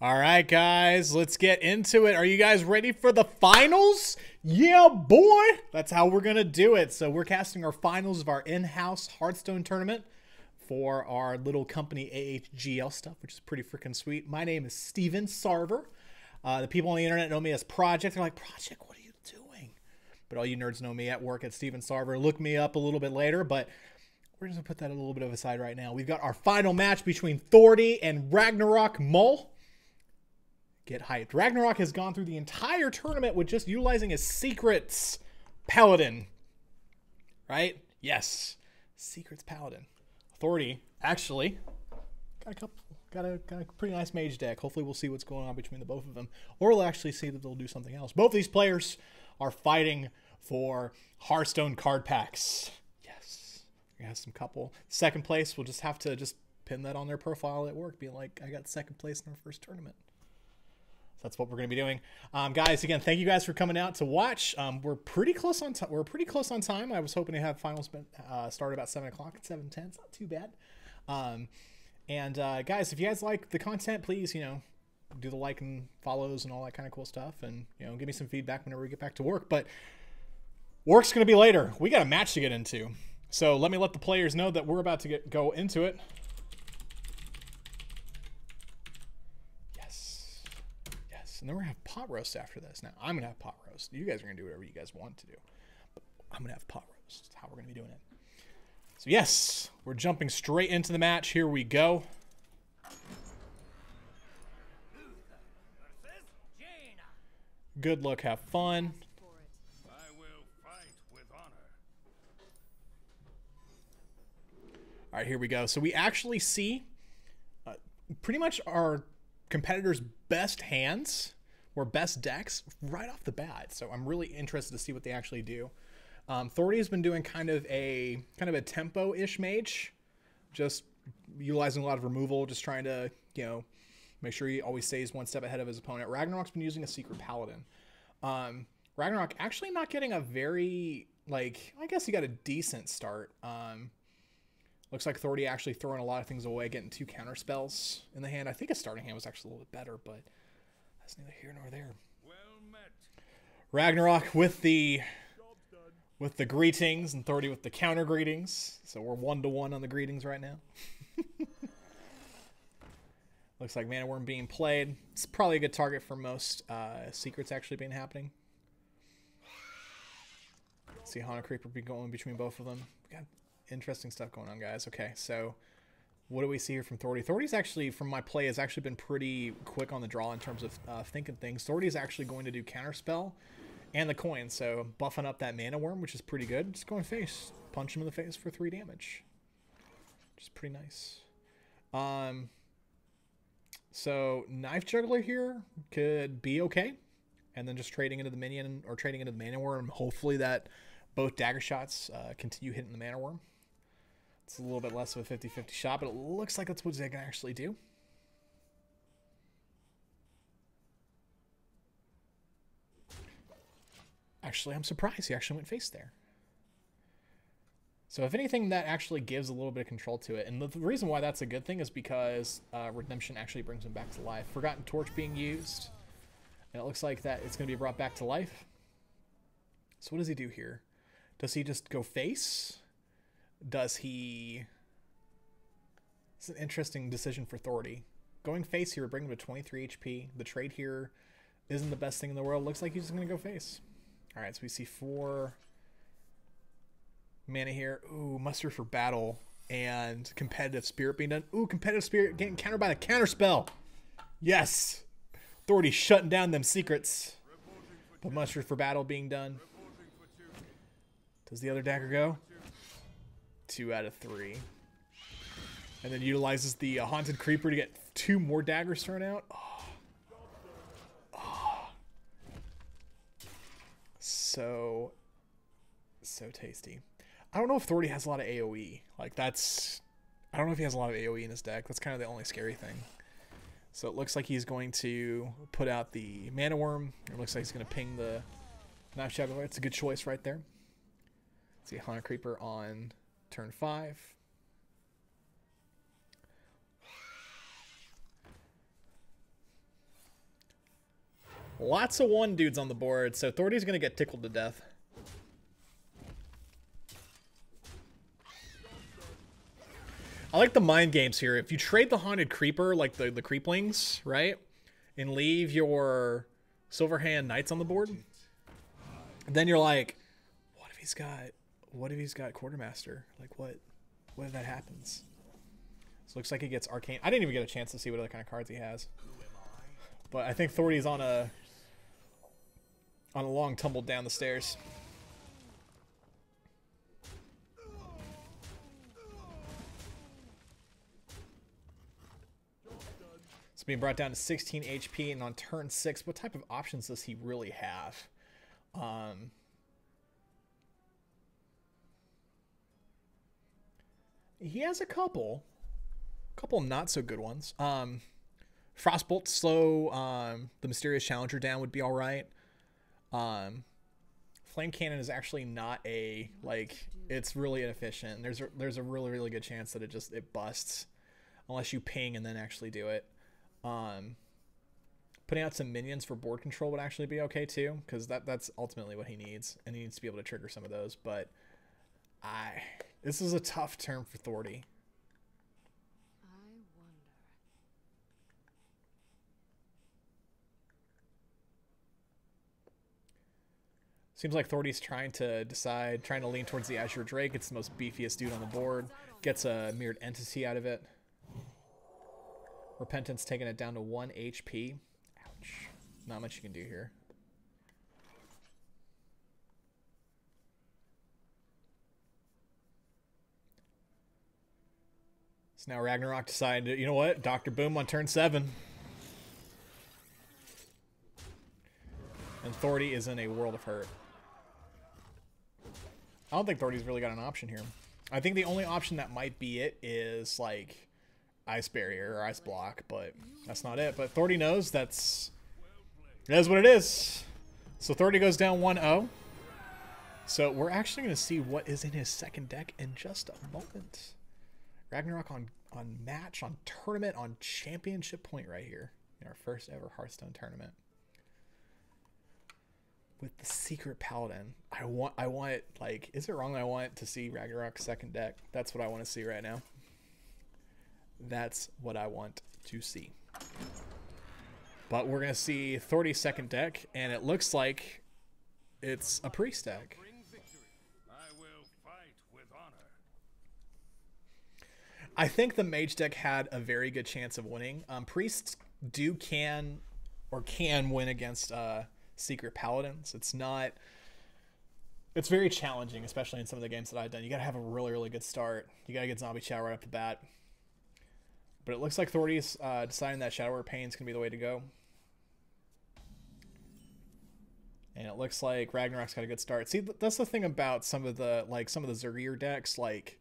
All right, guys, let's get into it. Are you guys ready for the finals? Yeah, boy. That's how we're going to do it. So we're casting our finals of our in-house Hearthstone tournament for our little company AHGL stuff, which is pretty freaking sweet. My name is Steven Sarver. The people on the internet know me as Project. They're like, Project, what are you doing? But all you nerds know me at work at Steven Sarver. Look me up a little bit later, but we're going to put that a little bit of a side right now. We've got our final match between Thordi and Ragnarokmol. Get hyped. Ragnarok has gone through the entire tournament with just utilizing his secrets paladin. Right? Yes. Secrets paladin. Thordi actually got a pretty nice mage deck. Hopefully we'll see what's going on between the both of them. Or we'll actually see that they'll do something else. Both these players are fighting for Hearthstone card packs. Yes. We have some couple. Second place, we'll just have to pin that on their profile at work. Be like, I got second place in our first tournament. That's what we're going to be doing, guys. Again, thank you guys for coming out to watch. We're pretty close on time. We're pretty close on time. I was hoping to have finals start about 7 o'clock. At 7:10. It's not too bad. Guys, if you guys like the content, please do the like and follows and all that kind of cool stuff, and give me some feedback whenever we get back to work. But work's going to be later. We got a match to get into, so let the players know that we're about to go into it. And then we're going to have pot roast after this. Now, I'm going to have pot roast. You guys are going to do whatever you guys want to do. But I'm going to have pot roast. That's how we're going to be doing it. So, yes, we're jumping straight into the match. Here we go. Good luck. Have fun. I will fight with honor. All right, here we go. So, we actually see pretty much our competitors' best hands or best decks right off the bat. So I'm really interested to see what they actually do. Thordi has been doing kind of a tempo-ish mage, just utilizing a lot of removal, just trying to make sure he always stays one step ahead of his opponent. Ragnarok's been using a secret paladin. Ragnarok actually not getting a very I guess he got a decent start. Looks like Thordi actually throwing a lot of things away, getting 2 counter spells in the hand. I think his starting hand was actually a little bit better, but that's neither here nor there. Well met. Ragnarok with the greetings and Thordi with the counter greetings. So we're 1-to-1 on the greetings right now. Looks like Mana Worm being played. It's probably a good target for most secrets actually being happening. See Hana Creeper be going between both of them. We got interesting stuff going on, guys. Okay, so what do we see here from Thordi? Thordi's actually, from my play, has actually been pretty quick on the draw in terms of thinking things. Thordi is actually going to do Counterspell and the coin, so buffing up that Mana Worm, which is pretty good. Just going face. Punch him in the face for 3 damage. Which is pretty nice. So Knife Juggler here could be okay. And then just trading into the minion or trading into the Mana Worm. Hopefully that both dagger shots continue hitting the Mana Worm. It's a little bit less of a 50-50 shot, but it looks like that's what they can actually do. Actually, I'm surprised he actually went face there. So if anything, that actually gives a little bit of control to it. And the reason why that's a good thing is because Redemption actually brings him back to life. Forgotten Torch being used. And it looks like that it's going to be brought back to life. So what does he do here? Does he just go face? Does he... It's an interesting decision for Thordi. Going face here would bring him to 23 HP. The trade here isn't the best thing in the world. Looks like he's just going to go face. Alright, so we see 4 mana here. Ooh, Muster for Battle and Competitive Spirit being done. Ooh, Competitive Spirit getting countered by the counter spell. Yes! Thordi shutting down them secrets. But Muster for Battle being done. Does the other dagger go? 2 out of 3. And then utilizes the Haunted Creeper to get 2 more daggers thrown out. Oh. Oh. So tasty. I don't know if Thordi has a lot of AoE. I don't know if he has a lot of AoE in his deck. That's kind of the only scary thing. So it looks like he's going to put out the Mana Worm. It looks like he's going to ping the Knife Juggler. It's a good choice right there. See Hana Creeper on turn 5. Lots of 1 dudes on the board, so Thordi's gonna get tickled to death. I like the mind games here. If you trade the Haunted Creeper, like the Creeplings, right? And leave your Silverhand Knights on the board, then you're like, what if he's got Quartermaster? Like what if that happens? So it looks like he gets Arcane. I didn't even get a chance to see what other kind of cards he has. But I think Thordi's on a long tumble down the stairs. It's being brought down to 16 HP, and on turn 6, what type of options does he really have? He has a couple not so good ones. Frostbolt slow the Mysterious Challenger down would be all right. Flame Cannon is actually not a, like, it's really inefficient. There's a really good chance that it busts unless you ping and then actually do it. Putting out some minions for board control would actually be okay too, because that's ultimately what he needs, and he needs to be able to trigger some of those. But this is a tough turn for Thordi. Seems like Thordi's trying to lean towards the Azure Drake. It's the most beefiest dude on the board. Gets a Mirrored Entity out of it. Repentance taking it down to 1 HP. Ouch. Not much you can do here. So now Ragnarok decided, you know what? Dr. Boom on turn 7. And Thordi is in a world of hurt. I don't think Thordi's really got an option here. I think the only option that might be it is, like, Ice Barrier or Ice Block, but that's not it. But Thordi knows that is what it is. So Thordi goes down 1-0. So we're actually going to see what is in his second deck in just a moment. Ragnarok on match, on tournament, on championship point right here in our first ever Hearthstone tournament. With the Secret Paladin. I want like, is it wrong I want to see Ragnarok's second deck? That's what I want to see right now. That's what I want to see. But we're going to see Thordi's second deck, and it looks like it's a Priest deck. I think the Mage deck had a very good chance of winning. Priests can win against Secret Paladins. It's very challenging, especially in some of the games that I've done. You got to have a really good start. You got to get Zombie Chow right off the bat. But it looks like Thordi's deciding that Shadow Warrior Pain's going to be the way to go. And it looks like Ragnarok's got a good start. See, that's the thing about some of the Zergier decks, like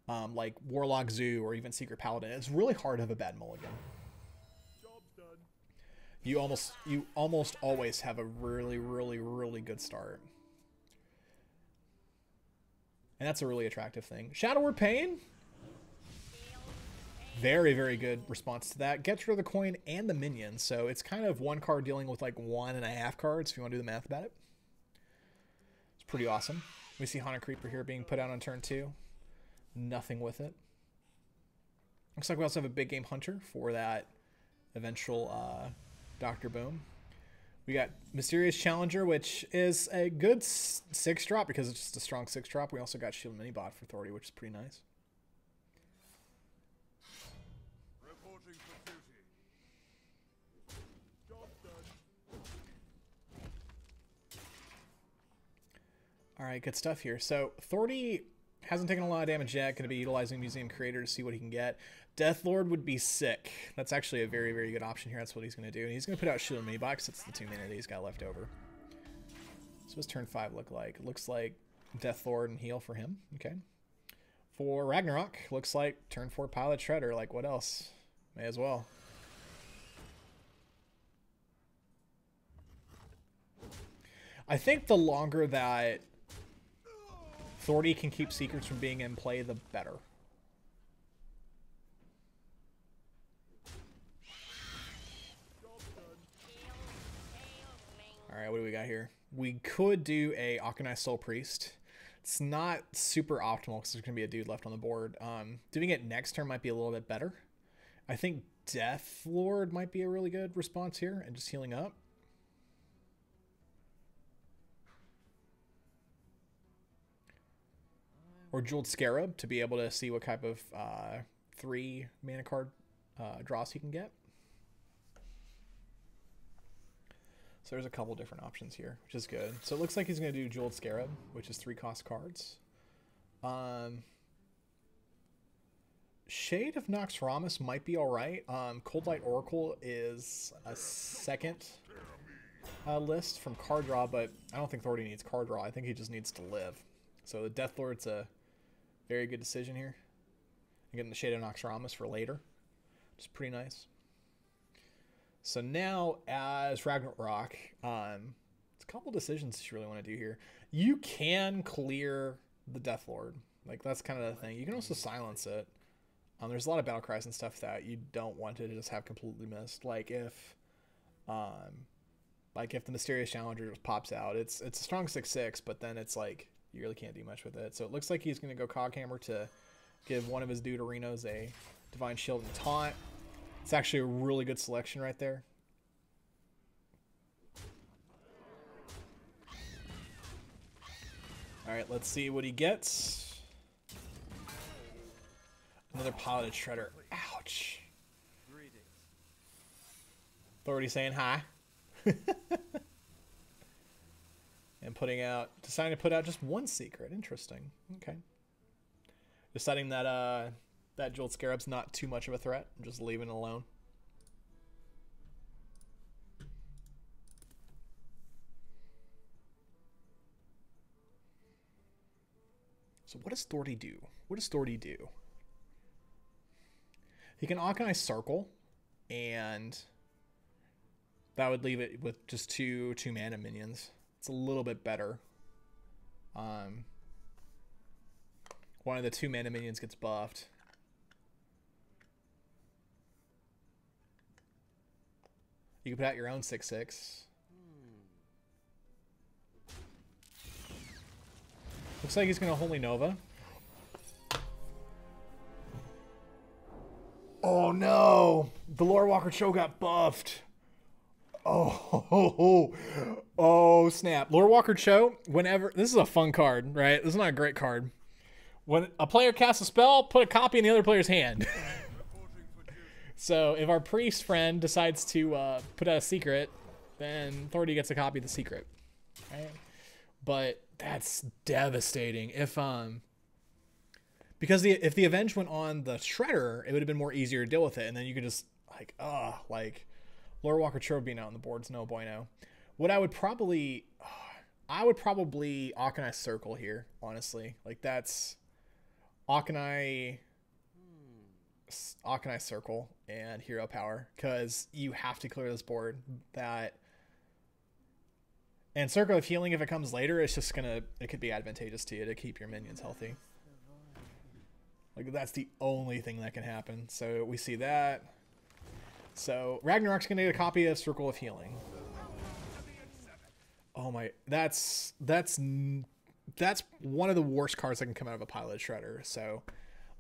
Warlock Zoo or even Secret Paladin. It's really hard to have a bad mulligan. You almost always have a really good start. And that's a really attractive thing. Shadow Warrior Pain. Very good response to that. Gets rid of the coin and the minion. So it's kind of one card dealing with like 1.5 cards if you want to do the math about it. It's pretty awesome. We see Haunted Creeper here being put out on turn 2. Nothing with it. Looks like we also have a big game Hunter for that eventual Dr. Boom. We got Mysterious Challenger, which is a good 6-drop because it's just a strong 6-drop. We also got Shield Minibot for Thordi, which is pretty nice. All right, good stuff here. So Thordi hasn't taken a lot of damage yet. Going to be utilizing Museum Creator to see what he can get. Deathlord would be sick. That's actually a very good option here. That's what he's going to do. And he's going to put out Shield Minibot because it's the 2 mana that he's got left over. So what's turn 5 look like? It looks like Deathlord and heal for him. Okay. For Ragnarok, looks like turn 4 Pilot Shredder. Like, what else? May as well. I think the longer that Thordi can keep secrets from being in play, the better. right, what do we got here? We could do a Akanai Soul Priest. It's not super optimal because there's going to be a dude left on the board. Doing it next turn might be a little bit better. I think Death Lord might be a really good response here and just healing up. Or Jeweled Scarab to be able to see what type of 3 mana card draws he can get. So there's a couple different options here, which is good. So it looks like he's going to do Jeweled Scarab, which is 3 cost cards. Shade of Noxramas might be all right. Cold Light Oracle is a second list from card draw, but I don't think Thordi needs card draw. I think he just needs to live. So the Death Lord's a very good decision here. I'm getting the Shade of Noxramas for later, which is pretty nice. So now, as Ragnarok, it's a couple decisions you really want to do here. You can clear the Death Lord. Like, that's kind of the thing. You can also silence it. There's a lot of battle cries and stuff that you don't want to just have completely missed. Like if the Mysterious Challenger just pops out, it's a strong 6/6, but then it's like you really can't do much with it. So it looks like he's going to go Coghammer to give one of his Deuterinos a Divine Shield and Taunt. It's actually a really good selection right there. All right, let's see what he gets. Another Piloted Shredder. Ouch. Thordi saying hi. And deciding to put out just 1 secret. Interesting. Okay. Deciding that that Jeweled Scarab's not too much of a threat. I'm just leaving it alone. So what does Thordi do? What does Thordi do? He can Akanai Circle, and that would leave it with just two mana minions. It's a little bit better. One of the 2 mana minions gets buffed. You can put out your own 6/6. Looks like he's going to Holy Nova. Oh no! The Lore Walker Cho got buffed. Oh snap. Lore Walker Cho, whenever... This is a fun card, right? This is not a great card. When a player casts a spell, put a copy in the other player's hand. So if our priest friend decides to put out a secret, then Thordi gets a copy of the secret. Right? But that's devastating. Because if the Avenge went on the Shredder, it would have been more easier to deal with it, and then you could just Lore Walker Cho being out on the board's no bueno. What I would probably Akanai Circle here, honestly. Like that's Akanai Circle and Hero Power, because you have to clear this board. And Circle of Healing, if it comes later, it could be advantageous to you to keep your minions healthy. Like, that's the only thing that can happen. So we see that. So Ragnarok's going to get a copy of Circle of Healing. Oh my, that's one of the worst cards that can come out of a Piloted Shredder. So,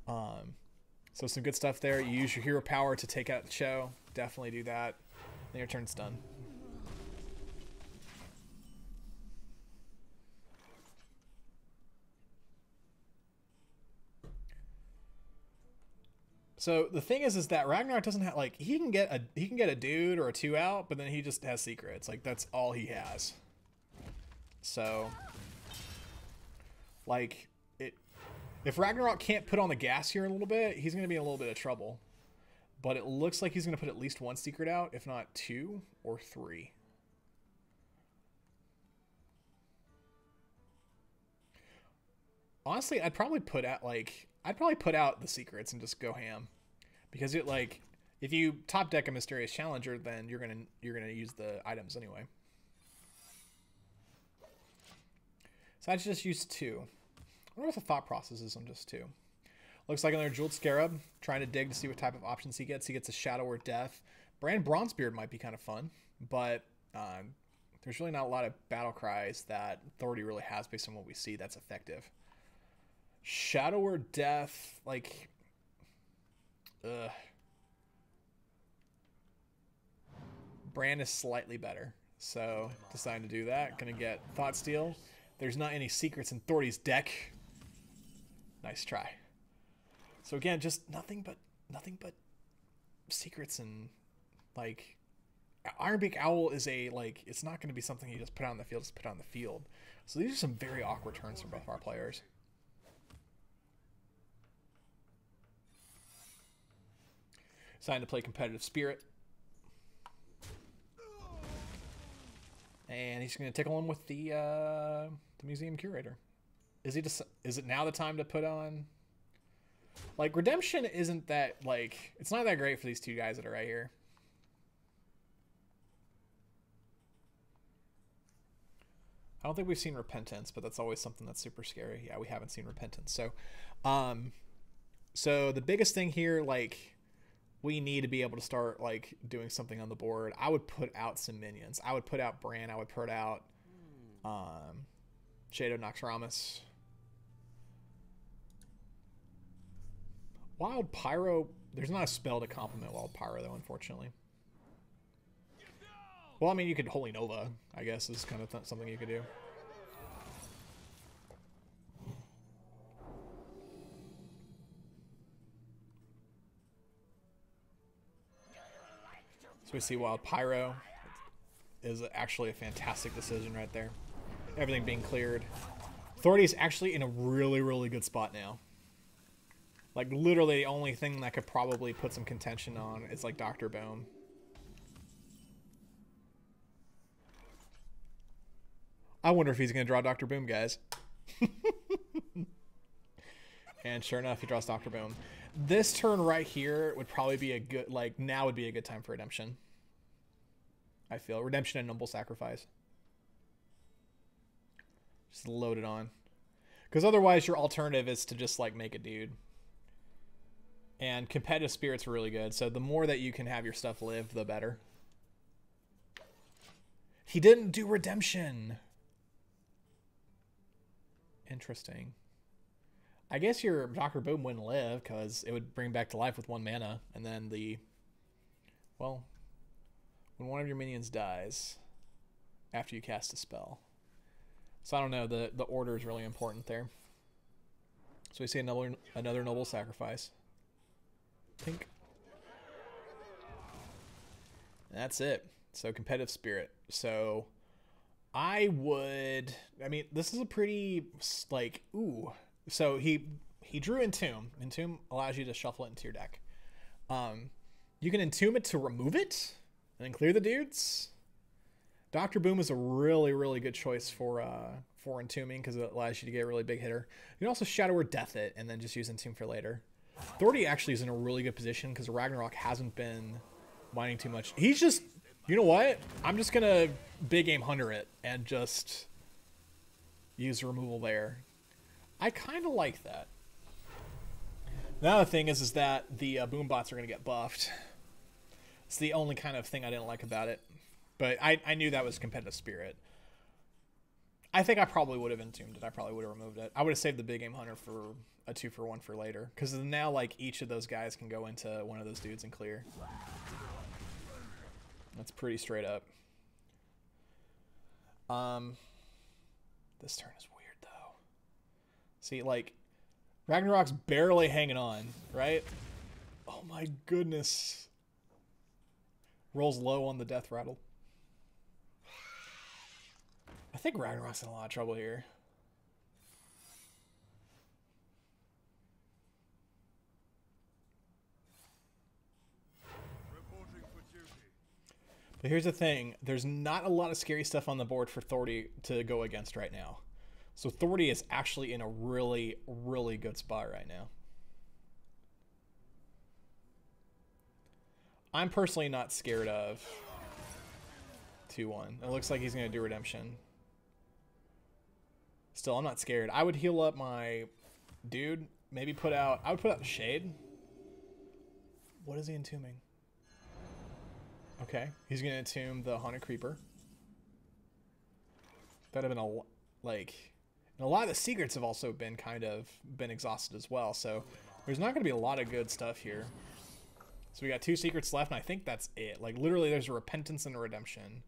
so some good stuff there. You use your Hero Power to take out the Cho. Definitely do that. Then your turn's done. So the thing is that Ragnarok doesn't have, like, he can get a dude or a 2 out, but then he just has secrets. Like, that's all he has. So, like, if Ragnarok can't put on the gas here a little bit, he's going to be in a little bit of trouble. But it looks like he's going to put at least 1 secret out, if not 2 or 3. Honestly, I'd probably put out the secrets and just go ham. Because if you top deck a Mysterious Challenger, then you're gonna use the items anyway. So I just used 2. I wonder what the thought process is on just 2. Looks like another Jeweled Scarab, trying to dig to see what type of options he gets. He gets a Shadow or Death. Brand Bronzebeard might be kind of fun, but there's really not a lot of battle cries that Thordi really has based on what we see that's effective. Shadow or Death, like, Bran is slightly better, so deciding to do that. Gonna get Thought Steal. There's not any secrets in Thordi's deck. Nice try. So again, just nothing but secrets, and like Ironbeak Owl is a like, it's not going to be something you just put on the field, just put on the field. So these are some very awkward turns for both our players. Deciding to play Competitive Spirit. And he's going to tickle him with the Museum Curator. Is it now the time to put on? Like, Redemption isn't that, like, it's not that great for these two guys that are right here. I don't think we've seen Repentance, but that's always something that's super scary. Yeah, we haven't seen Repentance. So, so the biggest thing here, like, we need to be able to start, like, doing something on the board. I would put out some minions. I would put out Bran. I would put out Shadow Noxramas. Wild Pyro. There's not a spell to complement Wild Pyro, though, unfortunately. Well, I mean, you could Holy Nova, I guess, is kind of something you could do. So we see Wild Pyro is actually a fantastic decision right there. Everything being cleared. Thordi's actually in a really, really good spot now. Like, literally, the only thing that could probably put some contention on is, like, Dr. Boom. I wonder if he's going to draw Dr. Boom, guys. And sure enough, he draws Dr. Boom. This turn right here would probably be a good, like, now would be a good time for Redemption. I feel. Redemption and Noble Sacrifice. Just load it on. Because otherwise, your alternative is to just, like, make a dude. And Competitive Spirit's really good, so the more that you can have your stuff live, the better. He didn't do Redemption. Interesting. I guess your Dr. Boom wouldn't live, because it would bring back to life with 1 mana, and then the... Well, when one of your minions dies after you cast a spell. So I don't know, the order is really important there. So we see another Noble Sacrifice. Pink. That's it. So Competitive Spirit. So I mean, this is a pretty, like, ooh. So he drew Entomb. Entomb allows you to shuffle it into your deck. You can Entomb it to remove it and then clear the dudes. Dr. Boom is a really, really good choice for entombing because it allows you to get a really big hitter. You can also Shadow or Death it and then just use Entomb for later. Thordi actually is in a really good position because Ragnarok hasn't been mining too much. He's just, you know what? I'm just going to big game hunter it and just use removal there. I kind of like that. The other thing is that the boom bots are going to get buffed. It's the only kind of thing I didn't like about it. But I knew that was Competitive Spirit. I think I probably would have entombed it. I probably would have removed it. I would have saved the big game hunter for a 2-for-1 for later. Because now, like, each of those guys can go into one of those dudes and clear. That's pretty straight up. This turn is weird, though. See, like, Ragnarok's barely hanging on, right? Oh, my goodness. Rolls low on the death rattle. I think Ragnarok's in a lot of trouble here. But here's the thing. There's not a lot of scary stuff on the board for Thordi to go against right now. So Thordi is actually in a really, really good spot right now. I'm personally not scared of 2-1. It looks like he's going to do Redemption. Still, I'm not scared. I would heal up my dude. Maybe put out... I would put out the Shade. What is he entombing? Okay. He's going to entomb the Haunted Creeper. That have been like, and a lot of the secrets have also been been exhausted as well. So there's not going to be a lot of good stuff here. So we got 2 secrets left, and I think that's it. Like, literally, there's a repentance and a redemption.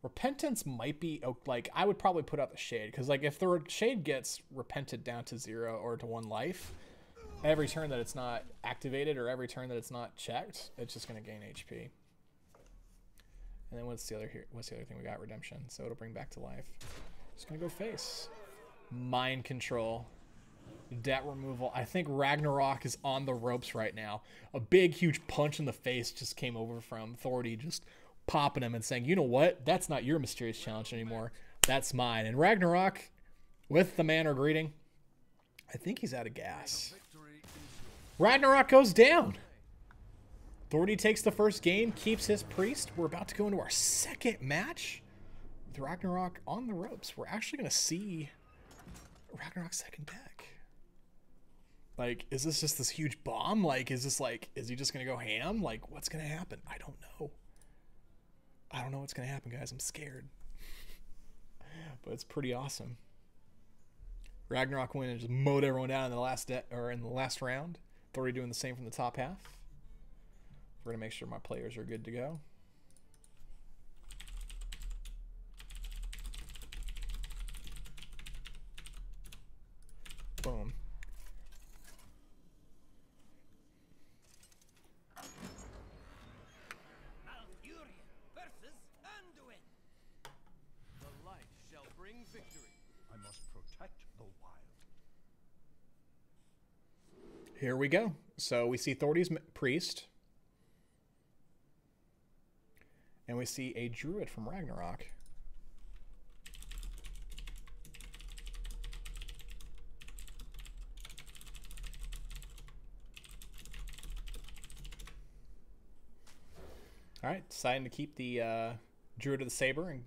Repentance might be, like, I would probably put out the shade. Because, like, if the shade gets repented down to 0 or to 1 life, every turn that it's not activated or every turn that it's not checked, it's just going to gain HP. And then what's the other thing we got? Redemption. So it'll bring back to life. Just going to go face. Mind control. Debt removal. I think Ragnarok is on the ropes right now. A big, huge punch in the face just came over from Thordi, just popping him and saying, you know what? That's not your mysterious challenge anymore. That's mine. And Ragnarok, with the manner greeting, I think he's out of gas. Ragnarok goes down. Thordi takes the first game, keeps his priest. We're about to go into our second match with Ragnarok on the ropes. We're actually going to see Ragnarok's second deck. Like, is this just this huge bomb? Like, is he just going to go ham? Like, what's going to happen? I don't know. I don't know what's going to happen, guys. I'm scared. But it's pretty awesome. Ragnarok went and just mowed everyone down in the last round. Thordi doing the same from the top half. We're going to make sure my players are good to go. Boom. Here we go. So we see Thordi's priest. And we see a druid from Ragnarok. All right, deciding to keep the druid of the saber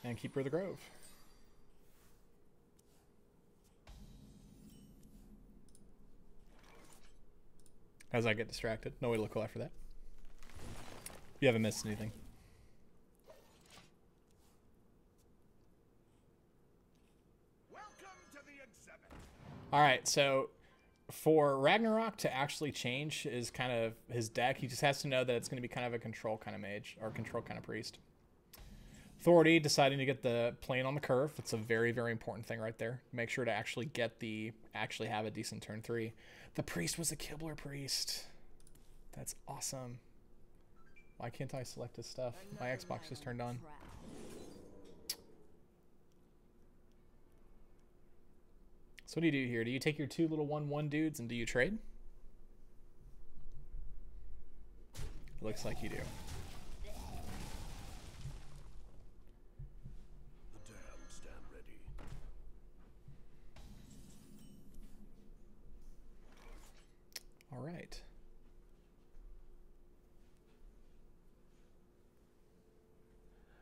and keeper of the grove. As I get distracted. No way to look cool after that. You haven't missed anything. Welcome to the exhibit. All right, so for Ragnarok to actually change his deck, he just has to know that it's going to be kind of a control kind of mage or control kind of priest. Thordi deciding to get the plane on the curve. It's a very, very important thing right there. Make sure to actually have a decent turn 3. The priest was a Kibler priest. That's awesome. Why can't I select his stuff? My Xbox just turned on. So what do you do here? Do you take your 2 little 1/1 dudes and do you trade? Looks like you do. The damned stand ready. All right.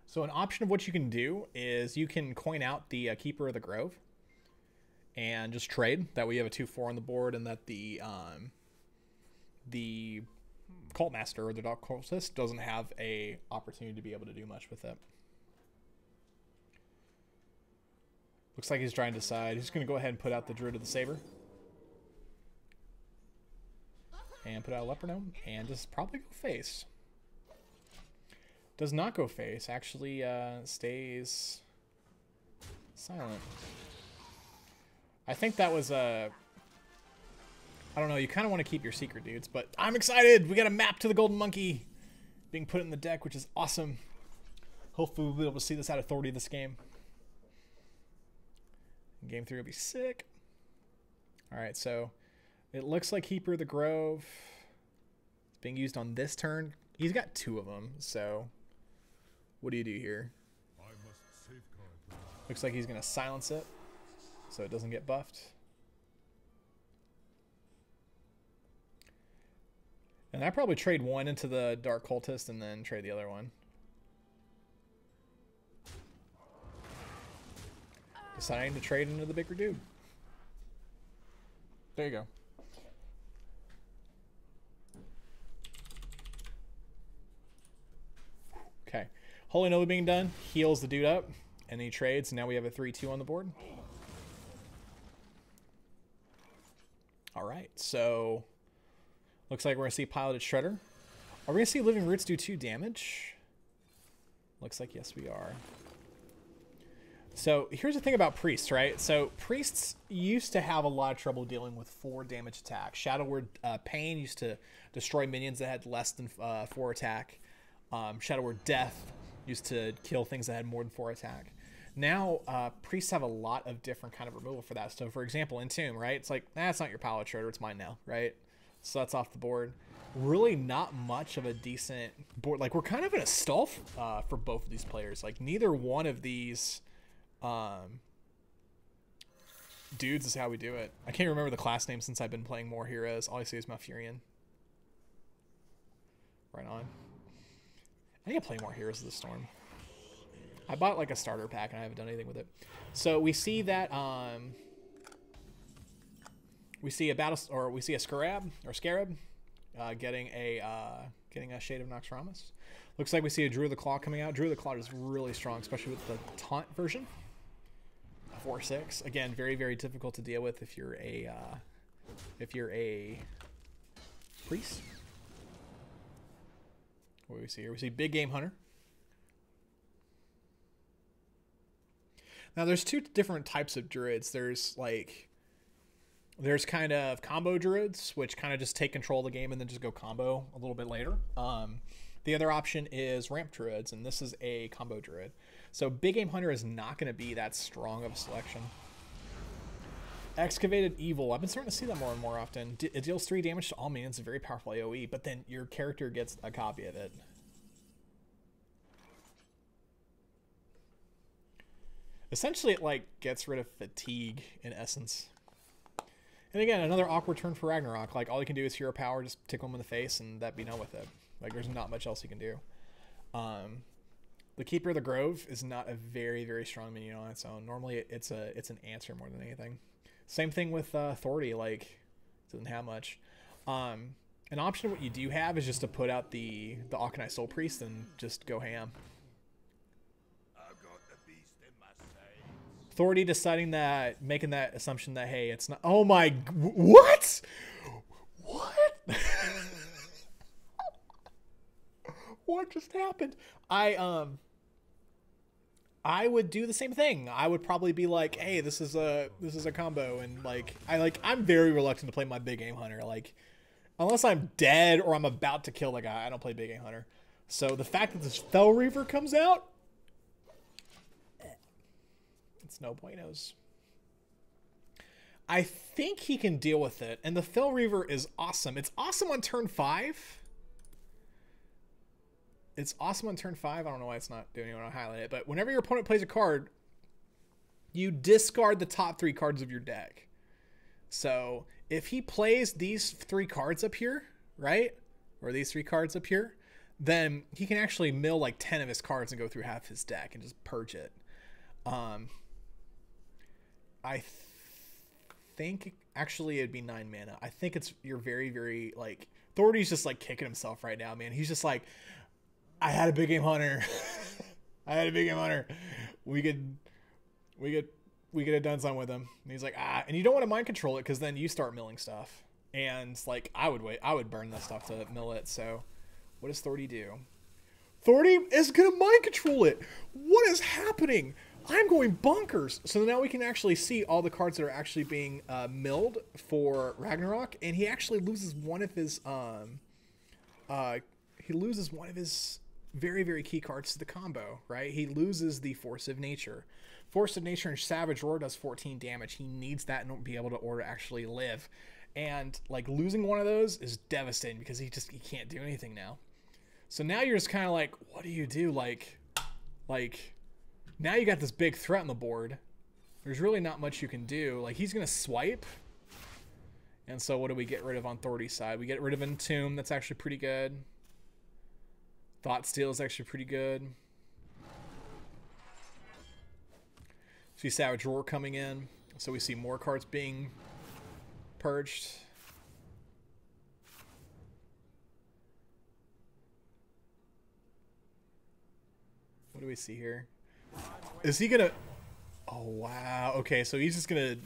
So an option of what you can do is you can coin out the Keeper of the Grove and just trade. That way you have a 2/4 on the board, and that the Cult Master or the Dark Cultist doesn't have a opportunity to be able to do much with it. Looks like he's trying to decide. He's going to go ahead and put out the Druid of the Saber. And put out a Leper Gnome. And just probably go face. Does not go face. Actually stays silent. I think that was a... I don't know. You kind of want to keep your secret dudes. But I'm excited. We got a map to the Golden Monkey being put in the deck, which is awesome. Hopefully we'll be able to see this out of Thordi this game. Game 3 will be sick. Alright, so it looks like Keeper of the Grove is being used on this turn. He's got 2 of them, so what do you do here? Looks like he's going to silence it so it doesn't get buffed. And I probably trade one into the Dark Cultist and then trade the other one. Deciding to trade into the bigger dude. There you go. Okay. Holy Nova being done heals the dude up, and he trades. Now we have a 3-2 on the board. All right, so looks like we're going to see Piloted Shredder. Are we going to see Living Roots do 2 damage? Looks like yes, we are. So here's the thing about Priests, right? So Priests used to have a lot of trouble dealing with 4 damage attacks. Shadow Word Pain used to destroy minions that had less than 4 attack. Shadow Word Death used to kill things that had more than 4 attack. Now, Priests have a lot of different kind of removal for that. So, for example, Entomb, right? It's like, that's not your Pilot Shredder, it's mine now, right? So that's off the board. Really not much of a decent board. Like, we're kind of in a stall for both of these players. Like, neither one of these dudes is how we do it. I can't remember the class name since I've been playing more heroes. All I see is Malfurion. Right on. I need to play more Heroes of the Storm. I bought like a starter pack and I haven't done anything with it. So we see that we see a Scarab getting a Shade of Noxramas. Looks like we see a Druid of the Claw coming out. Druid of the Claw is really strong, especially with the taunt version. 4/6. Again, very, very difficult to deal with if you're a priest. What do we see here? We see Big Game Hunter. Now, there's 2 different types of druids. There's kind of combo druids, which kind of just take control of the game and then just go combo a little bit later. The other option is ramp druids, and this is a combo druid. So Big Game Hunter is not going to be that strong of a selection. Excavated Evil. I've been starting to see that more and more often. It deals 3 damage to all minions, a very powerful AoE, but then your character gets a copy of it. Essentially, it like gets rid of fatigue in essence. And again, another awkward turn for Ragnarok. Like, all you can do is hero power, just tickle him in the face, and that be done with it. Like, there's not much else you can do. The Keeper of the Grove is not a very, very strong minion on its own. Normally, it's an answer more than anything. Same thing with Thordi. Like, it doesn't have much. An option, what you do have is just to put out the Auchenai Soul Priest and just go ham. Thordi deciding that, making that assumption that, hey, it's not. Oh my, what? What? What just happened? I would do the same thing. I would probably be like, hey, this is a combo, and I'm very reluctant to play my Big Game Hunter. Like, unless I'm dead or I'm about to kill the guy, I don't play Big Game Hunter. So the fact that this Fell Reaver comes out, it's no buenos. I think he can deal with it, and the Fell Reaver is awesome. It's awesome on turn 5. It's awesome on turn 5. I don't know why it's not doing it when I highlight it, but whenever your opponent plays a card, you discard the top 3 cards of your deck. So if he plays these 3 cards up here, right, or these 3 cards up here, then he can actually mill like 10 of his cards and go through half his deck and just purge it. I think actually it'd be 9 mana. I think you're very, very like Thordi's just like kicking himself right now, man. He's just like, I had a Big Game Hunter. I had a Big Game Hunter. We could have done something with him. And he's like, and you don't want to mind control it because then you start milling stuff. And like I would burn this stuff to mill it. So what does Thordi do? Thordi is gonna mind control it. What is happening? I'm going bonkers. So now we can actually see all the cards that are actually being milled for Ragnarok, and he actually loses one of his very, very key cards to the combo, right? He loses the Force of Nature. Force of Nature and Savage Roar does 14 damage. He needs that in order to be able to actually live. And like losing one of those is devastating because he can't do anything now. So now you're just kind of like, what do you do? Like now you got this big threat on the board. There's really not much you can do. Like, he's going to swipe. And so what do we get rid of on Thordi's side? We get rid of Entomb. That's actually pretty good. Thought Steal is actually pretty good. See Savage Roar coming in. So we see more cards being purged. What do we see here? Is he gonna... Oh, wow. Okay, so he's just gonna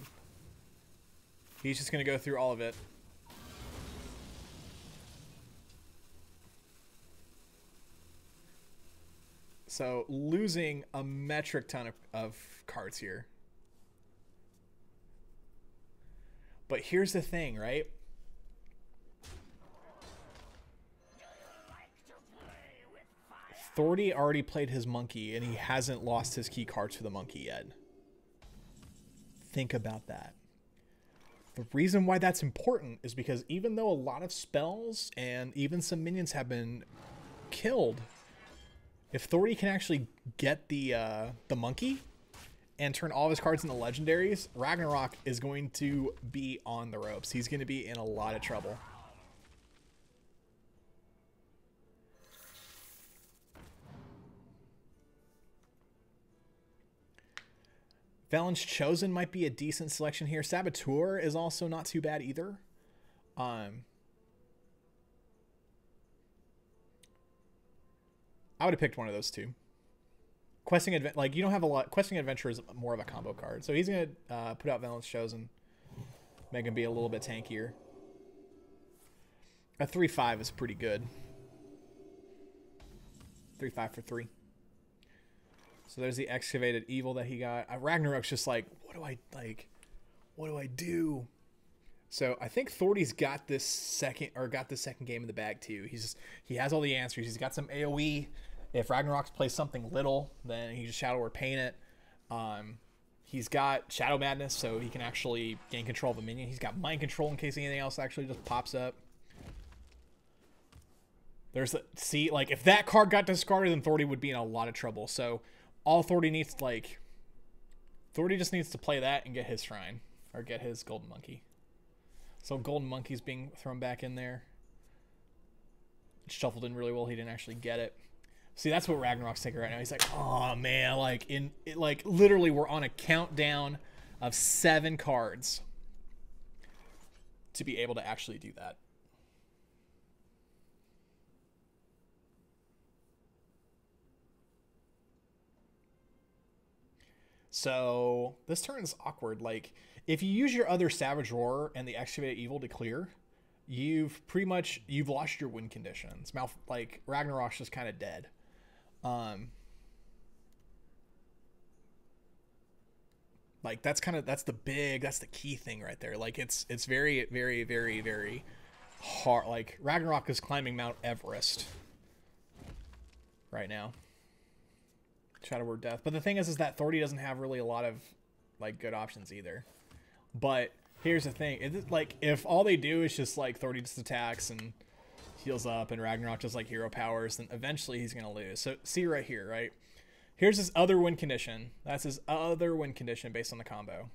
go through all of it. So losing a metric ton of cards here. But here's the thing, right? Thordi already played his monkey, and he hasn't lost his key cards for the monkey yet. Think about that. The reason why that's important is because even though a lot of spells and even some minions have been killed, if Thordi can actually get the monkey and turn all of his cards into legendaries, Ragnarok is going to be on the ropes. He's going to be in a lot of trouble. Valen's Chosen might be a decent selection here. Saboteur is also not too bad either. I would have picked one of those two. Questing Adventure, like, you don't have a lot. Questing Adventure is more of a combo card. So he's going to put out Valen's Chosen. Make him be a little bit tankier. A 3/5 is pretty good. 3/5 for 3. So there's the Excavated Evil that he got. Ragnarok's just like, what do I do? So I think Thordi's got this second game in the bag too. He has all the answers. He's got some AoE. If Ragnarok plays something little, then he just Shadow or Paint it. He's got Shadow Madness, so he can actually gain control of a minion. He's got Mind Control in case anything else actually just pops up. See, like, if that card got discarded, then Thordi would be in a lot of trouble. So all Thordi needs, like, Thordi just needs to play that and get his shrine, or get his golden monkey. So golden monkey's being thrown back in there. It shuffled in really well. He didn't actually get it. See, that's what Ragnarok's thinking right now. He's like, oh man, like, literally we're on a countdown of 7 cards to be able to actually do that. So this turn is awkward. Like, if you use your other Savage Roar and the Excavated Evil to clear, you've lost your win conditions. Like, Ragnarok's just kind of dead. Like, that's the key thing right there. Like, it's very, very, very, very hard. Like, Ragnarok is climbing Mount Everest right now. Shadow Word Death. But the thing is that Thordi doesn't have really a lot of, like, good options either. But here's the thing. Like, if all they do is just, like, Thordi just attacks and heals up and Ragnarok just, like, hero powers, then eventually he's going to lose. So, see right here, right? Here's his other win condition. That's his other win condition based on the combo.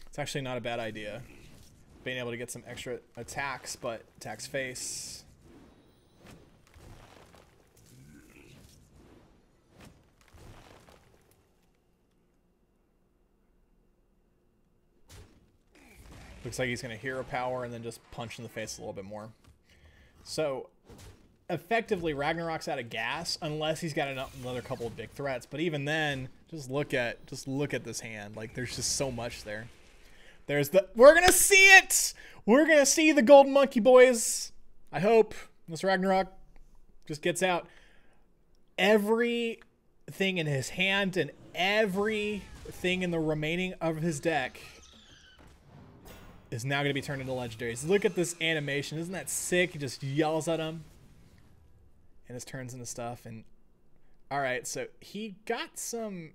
It's actually not a bad idea. Being able to get some extra attacks, but attacks face. Looks like he's going to hero power and then just punch in the face a little bit more. So, effectively, Ragnarok's out of gas unless he's got another couple of big threats. But even then, just look at this hand. Like, there's just so much there. We're going to see it! We're going to see the golden monkey, boys. I hope this Ragnarok just gets out. Everything in his hand and everything in the remaining of his deck is now going to be turned into legendaries. Look at this animation. Isn't that sick? He just yells at him and just turns into stuff. And all right, so he didn't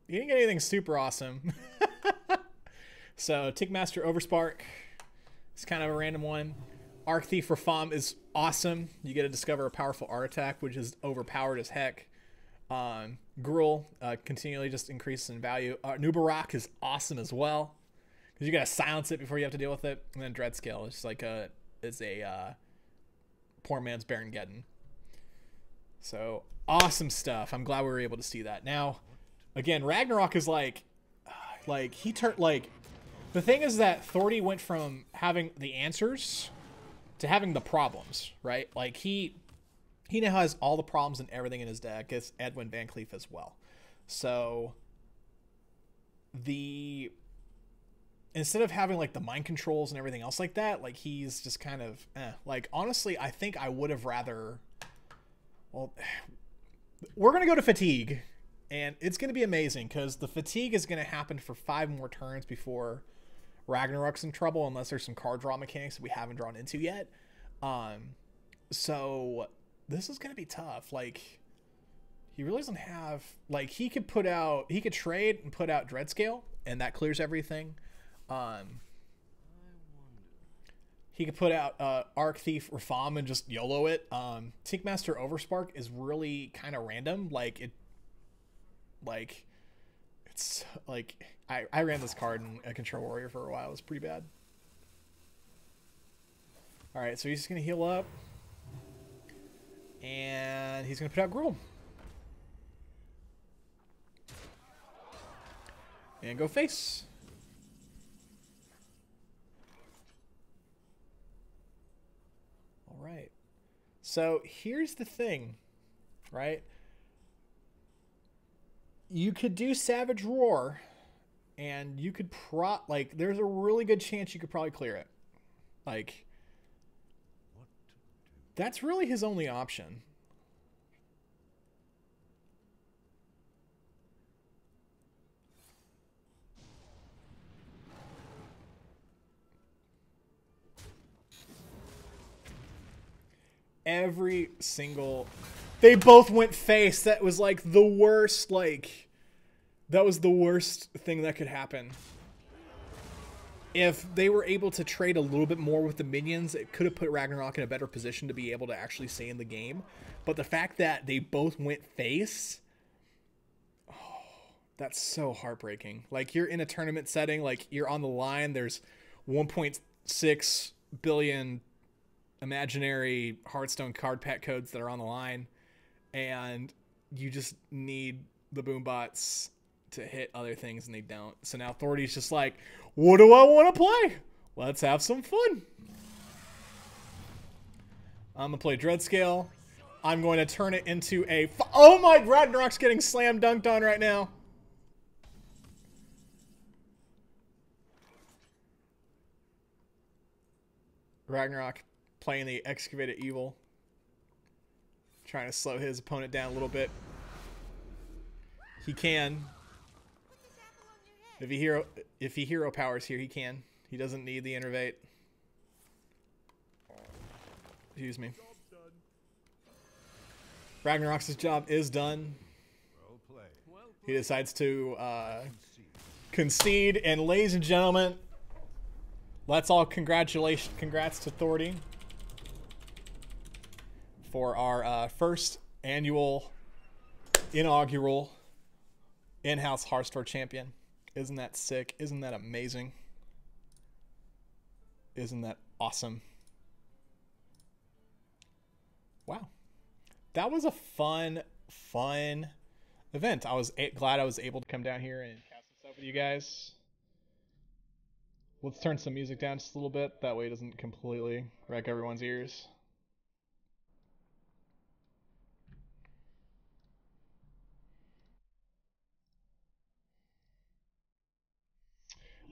get anything super awesome. So Tickmaster Overspark is kind of a random one. Arc Thief for Fom is awesome. You get to discover a powerful art attack, which is overpowered as heck. Gruul continually just increases in value. Nubarak is awesome as well, because you gotta silence it before you have to deal with it. And then Dreadscale is like a poor man's Baron Geddon. So awesome stuff. I'm glad we were able to see that. Now, again, Ragnarok is like he turned like. The thing is that Thordi went from having the answers to having the problems, right? Like he now has all the problems and everything in his deck. It's Edwin Van Cleef as well. So instead of having like the mind controls and everything else like that, like he's just kind of like honestly, I think I would have rather. Well, we're gonna go to fatigue, and it's gonna be amazing because the fatigue is gonna happen for 5 more turns before Ragnarok's in trouble, unless there's some card draw mechanics that we haven't drawn into yet. So this is gonna be tough. Like he really doesn't have like he could trade and put out Dreadscale, and that clears everything. He could put out Arc Thief or Fom and just YOLO it. Tinkmaster Overspark is really kind of random. It's like I ran this card in a Control Warrior for a while. It was pretty bad. All right, so he's just gonna heal up, and he's gonna put out Gruul and go face. All right. So here's the thing, right? You could do Savage Roar, and you could there's a really good chance you could probably clear it. Like, that's really his only option. Every single... They both went face. That was like the worst, that was the worst thing that could happen. If they were able to trade a little bit more with the minions, it could have put Ragnarok in a better position to be able to actually stay in the game. But the fact that they both went face, oh, that's so heartbreaking. Like, you're in a tournament setting, like, you're on the line, there's 1.6 billion imaginary Hearthstone card pack codes that are on the line, and you just need the boombots to hit other things, and they don't. So now Thordi's just like, what do I want to play? Let's have some fun. I'm gonna play Dreadscale. I'm going to turn it into a... Oh my, Ragnarok's getting slam dunked on right now. Ragnarok playing the Excavated Evil. Trying to slow his opponent down a little bit. He can. If he hero powers here, he can. He doesn't need the Innervate. Excuse me. Ragnarok's job is done. He decides to concede, and ladies and gentlemen, let's all congrats to Thordi for our first annual inaugural in-house Hearthstone champion. Isn't that sick? Isn't that amazing? Isn't that awesome? Wow. That was a fun event. I was glad I was able to come down here and cast some stuff with you guys. Let's turn some music down just a little bit. That way it doesn't completely wreck everyone's ears.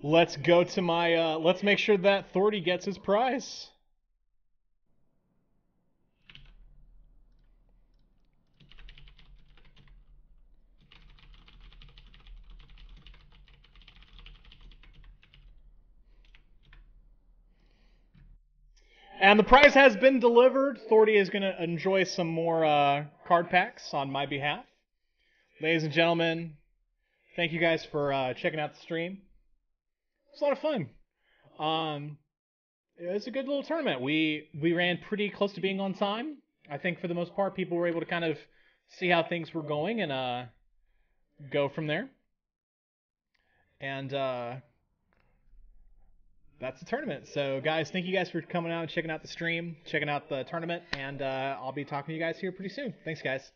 Let's go to my, let's make sure that Thordi gets his prize. And the prize has been delivered. Thordi is going to enjoy some more card packs on my behalf. Ladies and gentlemen, thank you guys for checking out the stream. It's a lot of fun. It was a good little tournament. We ran pretty close to being on time. I think for the most part, people were able to kind of see how things were going and go from there. And that's the tournament. So, guys, thank you guys for coming out and checking out the stream, checking out the tournament, and I'll be talking to you guys here pretty soon. Thanks, guys.